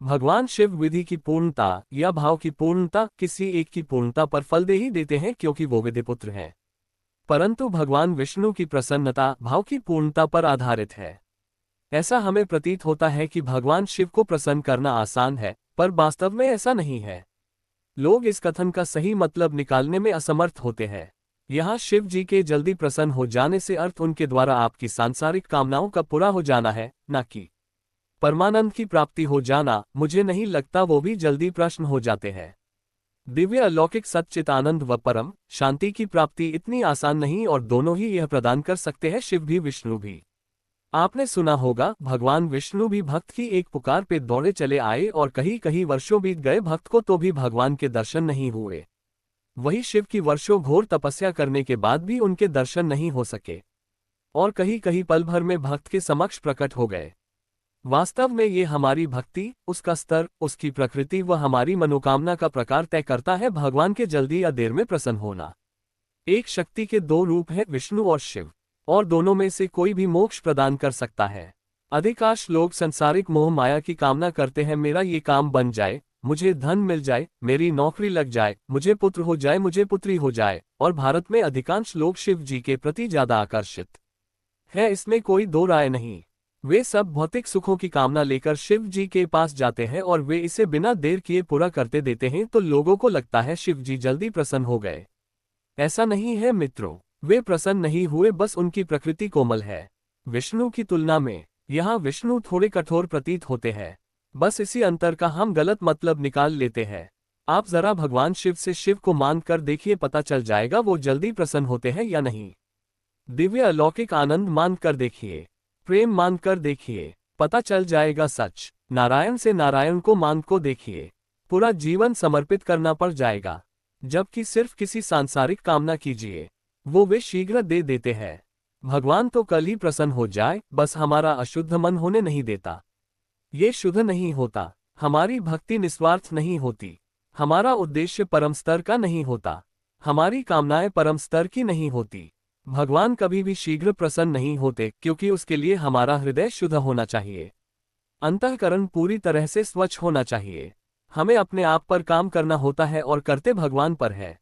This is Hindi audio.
भगवान शिव विधि की पूर्णता या भाव की पूर्णता किसी एक की पूर्णता पर फल दे ही देते हैं क्योंकि वो विधिपुत्र हैं। परंतु भगवान विष्णु की प्रसन्नता भाव की पूर्णता पर आधारित है। ऐसा हमें प्रतीत होता है कि भगवान शिव को प्रसन्न करना आसान है, पर वास्तव में ऐसा नहीं है। लोग इस कथन का सही मतलब निकालने में असमर्थ होते हैं। यहाँ शिव जी के जल्दी प्रसन्न हो जाने से अर्थ उनके द्वारा आपकी सांसारिक कामनाओं का पूरा हो जाना है, न कि परमानंद की प्राप्ति हो जाना। मुझे नहीं लगता वो भी जल्दी प्रश्न हो जाते हैं। दिव्य अलौकिक सच्चित आनंद व परम शांति की प्राप्ति इतनी आसान नहीं, और दोनों ही यह प्रदान कर सकते हैं, शिव भी विष्णु भी। आपने सुना होगा, भगवान विष्णु भी भक्त की एक पुकार पे दौड़े चले आए और कहीं कहीं वर्षों बीत गए भक्त को तो भी भगवान के दर्शन नहीं हुए। वही शिव की वर्षों घोर तपस्या करने के बाद भी उनके दर्शन नहीं हो सके, और कहीं कहीं पल भर में भक्त के समक्ष प्रकट हो गए। वास्तव में ये हमारी भक्ति, उसका स्तर, उसकी प्रकृति व हमारी मनोकामना का प्रकार तय करता है भगवान के जल्दी या देर में प्रसन्न होना। एक शक्ति के दो रूप हैं, विष्णु और शिव, और दोनों में से कोई भी मोक्ष प्रदान कर सकता है। अधिकांश लोग संसारिक मोह माया की कामना करते हैं, मेरा ये काम बन जाए, मुझे धन मिल जाए, मेरी नौकरी लग जाए, मुझे पुत्र हो जाए, मुझे पुत्री हो जाए। और भारत में अधिकांश लोग शिव जी के प्रति ज्यादा आकर्षित है, इसमें कोई दो राय नहीं। वे सब भौतिक सुखों की कामना लेकर शिव जी के पास जाते हैं और वे इसे बिना देर किए पूरा करते देते हैं, तो लोगों को लगता है शिव जी जल्दी प्रसन्न हो गए। ऐसा नहीं है मित्रों, वे प्रसन्न नहीं हुए, बस उनकी प्रकृति कोमल है। विष्णु की तुलना में यहाँ विष्णु थोड़े कठोर प्रतीत होते हैं। बस इसी अंतर का हम गलत मतलब निकाल लेते हैं। आप जरा भगवान शिव से शिव को मान कर देखिए, पता चल जाएगा वो जल्दी प्रसन्न होते हैं या नहीं। दिव्य अलौकिक आनंद मान कर देखिए, प्रेम मान कर देखिए, पता चल जाएगा सच। नारायण से नारायण को मान को देखिए, पूरा जीवन समर्पित करना पड़ जाएगा। जबकि सिर्फ किसी सांसारिक कामना कीजिए, वो वे शीघ्र दे देते हैं। भगवान तो कल ही प्रसन्न हो जाए, बस हमारा अशुद्ध मन होने नहीं देता। ये शुद्ध नहीं होता, हमारी भक्ति निस्वार्थ नहीं होती, हमारा उद्देश्य परम स्तर का नहीं होता, हमारी कामनाएं परम स्तर की नहीं होती। भगवान कभी भी शीघ्र प्रसन्न नहीं होते, क्योंकि उसके लिए हमारा हृदय शुद्ध होना चाहिए, अंतःकरण पूरी तरह से स्वच्छ होना चाहिए। हमें अपने आप पर काम करना होता है और करते भगवान पर है।